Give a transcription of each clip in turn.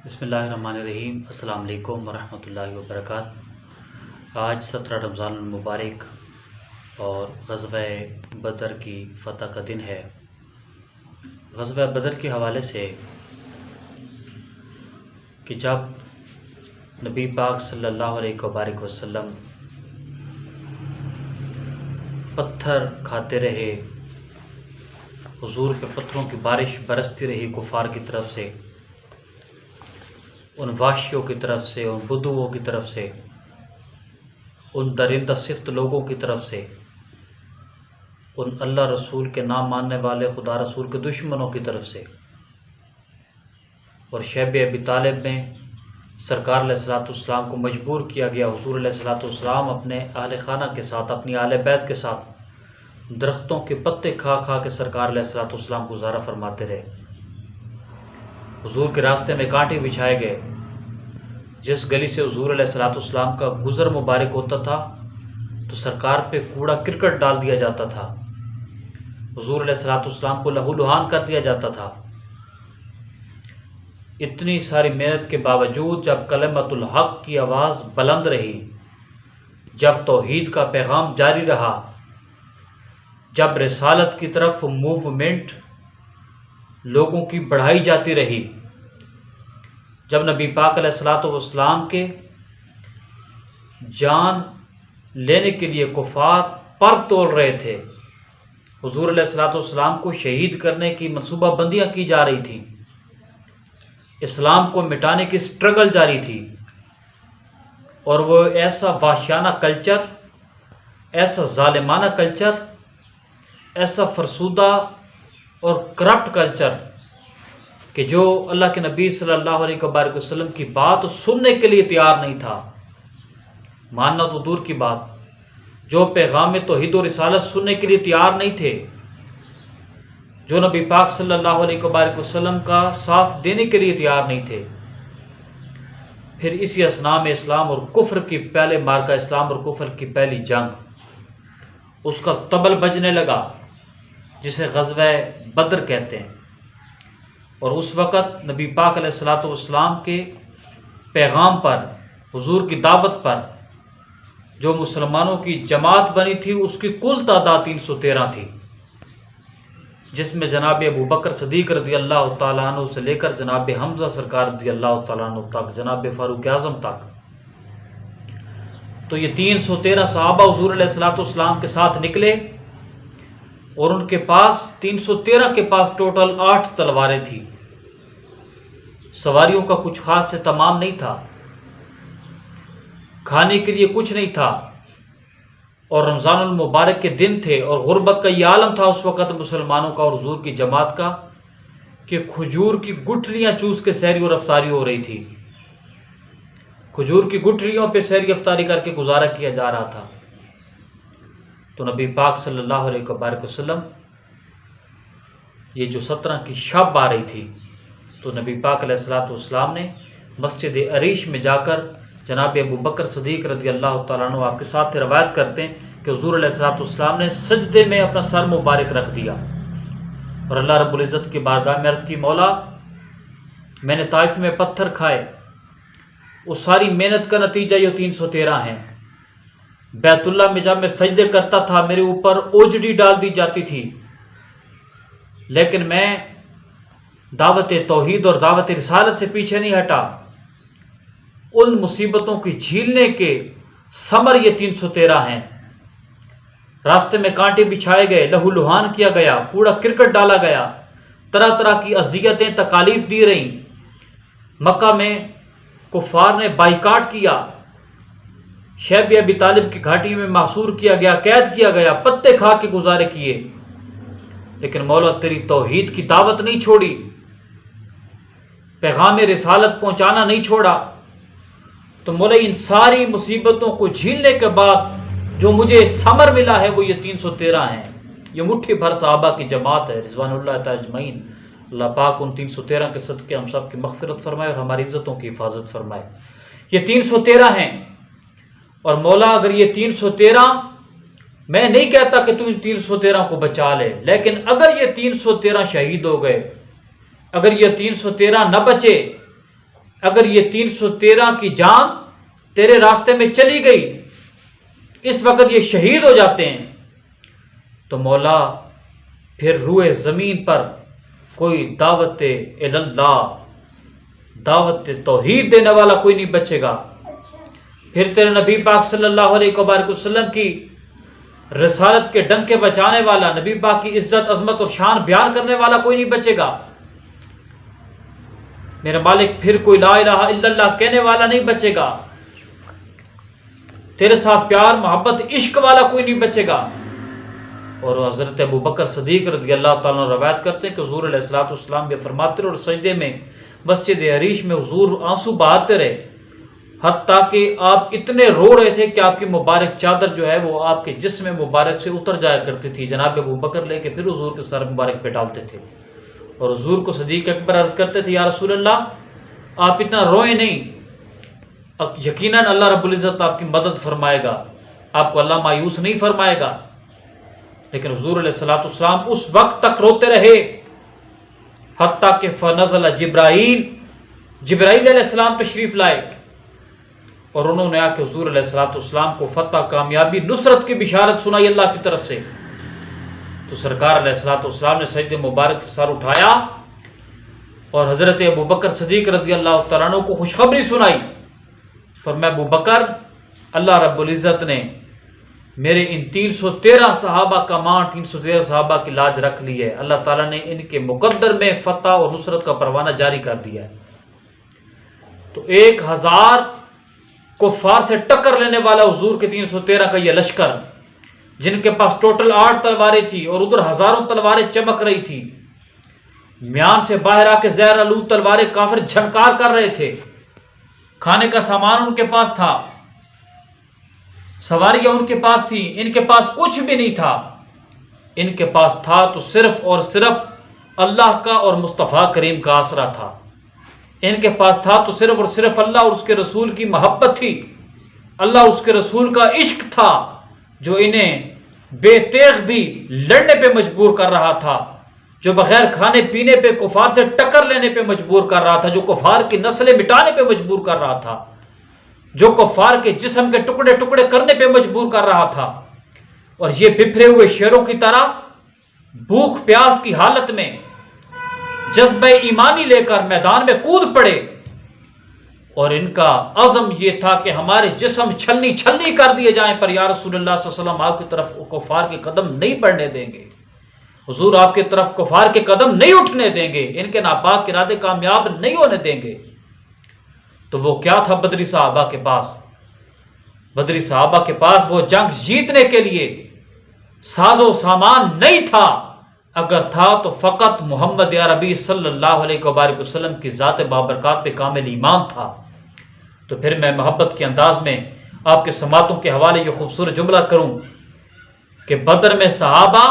بسم اللہ الرحمن الرحیم۔ السلام علیکم ورحمۃ اللہ وبرکاتہ۔ آج 17 رمضان المبارک اور غزوہ بدر کی فتح کا دن ہے۔ غزوہ بدر کے حوالے سے کہ جب نبی پاک صلی اللہ علیہ وبارک وسلم پتھر کھاتے رہے، حضور پہ پتھروں کی بارش برستی رہی کفار کی طرف سے، ان وحشیوں کی طرف سے، ان بدوؤں کی طرف سے، ان درندہ صفت لوگوں کی طرف سے، ان اللہ رسول کے نام ماننے والے خدا رسول کے دشمنوں کی طرف سے، اور شیب ابی طالب میں سرکار علیہ الصلوۃ والسلام کو مجبور کیا گیا حضور علیہ الصلوۃ والسلام اپنے اہل خانہ کے ساتھ، اپنی اہل بیت کے ساتھ درختوں کے پتے کھا کھا کے سرکار علیہ الصلوۃ والسلام گزارا فرماتے رہے۔ حضور کے راستے میں کانٹے بچھائے گئے، جس گلی سے حضور علیہ الصلوۃ والسلام کا گزر مبارک ہوتا تھا تو سرکار پہ کوڑا کرکٹ ڈال دیا جاتا تھا، حضور علیہ الصلوۃ والسلام کو لہو لہان کر دیا جاتا تھا۔ اتنی ساری محنت کے باوجود جب کلمۃ الحق کی آواز بلند رہی، جب توحید کا پیغام جاری رہا، جب رسالت کی طرف موومنٹ لوگوں کی بڑھائی جاتی رہی، جب نبی پاک علیہ الصلوۃ والسلام کے جان لینے کے لیے کفار پر تول رہے تھے، حضور علیہ الصلوۃ والسلام کو شہید کرنے کی منصوبہ بندیاں کی جا رہی تھیں، اسلام کو مٹانے کی سٹرگل جاری تھی، اور وہ ایسا وحشیانہ کلچر، ایسا ظالمانہ کلچر، ایسا فرسودہ اور کرپٹ کلچر کہ جو اللہ کے نبی صلی اللہ علیہ وسلم کی بات سننے کے لیے تیار نہیں تھا، ماننا تو دور کی بات، جو پیغام توحید و رسالت سننے کے لیے تیار نہیں تھے، جو نبی پاک صلی اللہ علیہ وسلم کا ساتھ دینے کے لیے تیار نہیں تھے۔ پھر اسی اثناء میں اسلام اور کفر کی پہلے مارکہ، اسلام اور کفر کی پہلی جنگ، اس کا طبل بجنے لگا جسے غزوہ بدر کہتے ہیں، اور اس وقت نبی پاک علیہ الصلوۃ والسلام کے پیغام پر، حضور کی دعوت پر جو مسلمانوں کی جماعت بنی تھی اس کی کل تعداد 313 تھی، جس میں جناب ابو بکر صدیق رضی اللہ تعالیٰ عنہ سے لے کر جناب حمزہ سرکار رضی اللہ تعالیٰ عنہ تک، جناب فاروق اعظم تک، تو یہ 313 صحابہ حضور علیہ الصلوۃ والسلام کے ساتھ نکلے، اور ان کے پاس 313 کے پاس ٹوٹل 8 تلواریں تھیں، سواریوں کا کچھ خاص سے تمام نہیں تھا، کھانے کے لیے کچھ نہیں تھا، اور رمضان المبارک کے دن تھے، اور غربت کا یہ عالم تھا اس وقت مسلمانوں کا اور حضور کی جماعت کا کہ کھجور کی گٹھلیاں چوس کے سحری و افطاری ہو رہی تھی، کھجور کی گٹھلیوں پہ سحری افطاری کر کے گزارا کیا جا رہا تھا۔ تو نبی پاک صلی اللہ علیہ وسلم یہ جو 17 کی شب آ رہی تھی، تو نبی پاک علیہ الصلوۃ والسلام نے مسجد عریش میں جا کر جناب ابو بکر صدیق رضی اللہ تعالیٰ عنہ آپ کے ساتھ روایت کرتے ہیں کہ حضور علیہ الصلوۃ والسلام نے سجدے میں اپنا سر مبارک رکھ دیا، اور اللہ رب العزت کی بارگاہ میں عرض کی، مولا میں نے طائف میں پتھر کھائے، وہ ساری محنت کا نتیجہ یہ 313 ہیں۔ بیت اللہ میں جب میں سجدے کرتا تھا میرے اوپر اوجڑی ڈال دی جاتی تھی، لیکن میں دعوت توحید اور دعوت رسالت سے پیچھے نہیں ہٹا، ان مصیبتوں کی جھیلنے کے ثمر یہ 313 ہیں۔ راستے میں کانٹے بچھائے گئے، لہو لہان کیا گیا، کوڑا کرکٹ ڈالا گیا، طرح طرح کی اذیتیں تکالیف دی رہیں، مکہ میں کفار نے بائیکاٹ کیا، شیب ابی طالب کی گھاٹی میں محصور کیا گیا، قید کیا گیا، پتے کھا کے گزارے کیے، لیکن مولا تیری توحید کی دعوت نہیں چھوڑی، پیغام رسالت پہنچانا نہیں چھوڑا۔ تو مولا ان ساری مصیبتوں کو جھیلنے کے بعد جو مجھے ثمر ملا ہے وہ یہ 313 ہیں، یہ مٹھی بھر صحابہ کی جماعت ہے رضوان اللہ تعالی اجمعین۔ اللہ پاک ان 313 کے صدقے ہم سب کی مغفرت فرمائے اور ہماری عزتوں کی حفاظت فرمائے۔ یہ 313 ہیں، اور مولا اگر یہ 313، میں نہیں کہتا کہ تو ان 313 کو بچا لے، لیکن اگر یہ 313 شہید ہو گئے، اگر یہ 313 نہ بچے اگر یہ 313 کی جان تیرے راستے میں چلی گئی، اس وقت یہ شہید ہو جاتے ہیں، تو مولا پھر روئے زمین پر کوئی دعوت اللہ، دعوت توحید دینے والا کوئی نہیں بچے گا۔ پھر تیرے نبی پاک صلی اللہ علیہ وسلم کی رسالت کے ڈنکے بچانے والا، نبی پاک کی عزت عظمت اور شان بیان کرنے والا کوئی نہیں بچے گا میرے مالک۔ پھر کوئی لا الہ الا اللہ کہنے والا نہیں بچے گا، تیرے ساتھ پیار محبت عشق والا کوئی نہیں بچے گا۔ اور حضرت ابوبکر صدیق رضی اللہ تعالیٰ عنہ روایت کرتے ہیں کہ حضور علیہ الصلوۃ والسلام یہ فرماتے رہے، اور سجدے میں مسجد عریش میں حضور آنسو بہاتے رہے، حتیٰ کہ آپ اتنے رو رہے تھے کہ آپ کی مبارک چادر جو ہے وہ آپ کے جسم مبارک سے اتر جایا کرتی تھی۔ جناب ابوبکر لے کے پھر حضور کے سر مبارک پہ ڈالتے تھے، اور حضور کو صدیق اکبر عرض کرتے تھے، یا رسول اللہ آپ اتنا روئیں نہیں، یقیناً اللہ رب العزت آپ کی مدد فرمائے گا، آپ کو اللہ مایوس نہیں فرمائے گا۔ لیکن حضور علیہ الصلوۃ والسلام اس وقت تک روتے رہے حتیٰ کہ فنزل جبرائیل علیہ السلام تشریف لائے، اور انہوں نے آ کے حضور علیہ الصلوۃ والسلام کو فتح، کامیابی، نصرت کی بشارت سنائی اللہ کی طرف سے۔ تو سرکار علیہ الصلوۃ والسلام نے سجدے مبارک سے سر اٹھایا اور حضرت ابوبکر صدیق رضی اللہ تعالیٰ عنہ کو خوشخبری سنائی، فرمایا ابوبکر اللہ رب العزت نے میرے ان 313 صحابہ کا مان، 313 صحابہ کی لاج رکھ لی ہے، اللہ تعالیٰ نے ان کے مقدر میں فتح اور نصرت کا پروانہ جاری کر دیا ہے۔ تو 1000 کفار سے ٹکر لینے والا حضور کے 313 کا یہ لشکر، جن کے پاس ٹوٹل 8 تلواریں تھی اور ادھر ہزاروں تلواریں چمک رہی تھی، میان سے باہر آ کے زہر آلود تلواریں کافر جھنکار کر رہے تھے، کھانے کا سامان ان کے پاس تھا، سواریاں ان کے پاس تھیں، ان کے پاس کچھ بھی نہیں تھا، ان کے پاس تھا تو صرف اور صرف اللہ کا اور مصطفیٰ کریم کا آسرا تھا، ان کے پاس تھا تو صرف اور صرف اللہ اور اس کے رسول کی محبت تھی، اللہ اس کے رسول کا عشق تھا جو انہیں بے تیغ بھی لڑنے پہ مجبور کر رہا تھا، جو بغیر کھانے پینے پہ کفار سے ٹکر لینے پہ مجبور کر رہا تھا، جو کفار کی نسلیں مٹانے پہ مجبور کر رہا تھا، جو کفار کے جسم کے ٹکڑے ٹکڑے کرنے پہ مجبور کر رہا تھا۔ اور یہ بپھرے ہوئے شیروں کی طرح بھوک پیاس کی حالت میں جذبہ ایمانی لے کر میدان میں کود پڑے، اور ان کا عزم یہ تھا کہ ہمارے جسم چھلنی چھلنی کر دیے جائیں، پر یا رسول اللہ صلی اللہ علیہ وسلم آپ کی طرف کفار کے قدم نہیں بڑھنے دیں گے، حضور آپ کی طرف کفار کے قدم نہیں اٹھنے دیں گے، ان کے ناپاک ارادے کامیاب نہیں ہونے دیں گے۔ تو وہ کیا تھا بدری صحابہ کے پاس؟ بدری صحابہ کے پاس وہ جنگ جیتنے کے لیے ساز و سامان نہیں تھا، اگر تھا تو فقط محمد عربی صلی اللہ علیہ وسلم کی ذات بابرکات پہ کامل ایمان تھا۔ تو پھر میں محبت کے انداز میں آپ کے سماعتوں کے حوالے یہ خوبصورت جملہ کروں کہ بدر میں صحابہ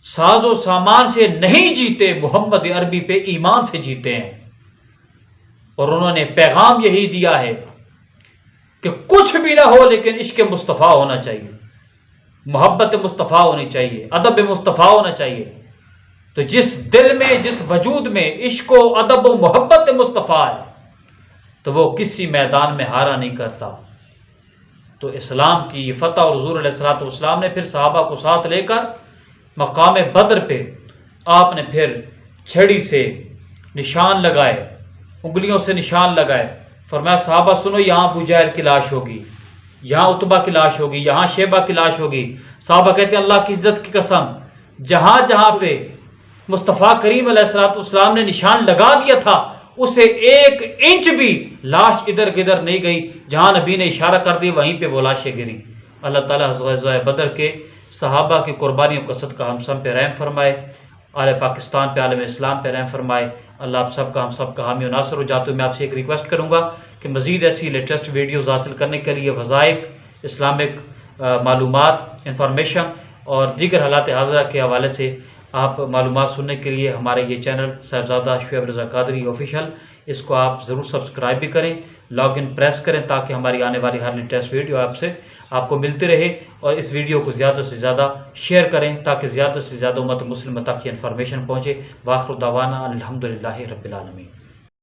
ساز و سامان سے نہیں جیتے، محمد عربی پہ ایمان سے جیتے ہیں، اور انہوں نے پیغام یہی دیا ہے کہ کچھ بھی نہ ہو لیکن عشق مصطفیٰ ہونا چاہیے، محبت مصطفیٰ ہونی چاہیے، ادب مصطفیٰ ہونا چاہیے۔ تو جس دل میں، جس وجود میں عشق و ادب و محبت مصطفیٰ ہے تو وہ کسی میدان میں ہارا نہیں کرتا۔ تو اسلام کی یہ فتح، اور حضور علیہ الصلوۃ والسلام نے پھر صحابہ کو ساتھ لے کر مقام بدر پہ آپ نے پھر چھڑی سے نشان لگائے، انگلیوں سے نشان لگائے، فرمایا صحابہ سنو، یہاں ابو جہل کی لاش ہوگی، یہاں عتبہ کی لاش ہوگی، یہاں شیبہ کی لاش ہوگی۔ صحابہ کہتے ہیں اللہ کی عزت کی قسم، جہاں جہاں پہ مصطفیٰ کریم علیہ الصلوۃ والسلام نے نشان لگا دیا تھا اسے 1 انچ بھی لاش ادھر گدھر نہیں گئی، جہاں نبی نے اشارہ کر دی وہیں پہ وہ لاشیں گری۔ اللہ تعالیٰ غزوہ بدر کے صحابہ کی قربانیوں کا صدقہ ہم سب پہ رحم فرمائے، عالم پاکستان پہ، عالم اسلام پہ رحم فرمائے۔ اللہ آپ سب کا، ہم سب کا حامی و ناصر ہو۔ جاتے ہوئے میں آپ سے ایک ریکویسٹ کروں گا کہ مزید ایسی لیٹسٹ ویڈیوز حاصل کرنے کے لیے وظائف، اسلامک معلومات، انفارمیشن اور دیگر حالات حاضرہ کے حوالے سے آپ معلومات سننے کے لیے ہمارے یہ چینل صاحبزادہ شعیب رضا قادری آفیشیل، اس کو آپ ضرور سبسکرائب بھی کریں، لاگ ان پریس کریں تاکہ ہماری آنے والی ہر لیٹسٹ ویڈیو آپ کو ملتی رہے، اور اس ویڈیو کو زیادہ سے زیادہ شیئر کریں تاکہ زیادہ سے زیادہ امت مسلمہ تک یہ انفارمیشن پہنچے۔ وآخر دعوانا الحمدللہ رب العالمین۔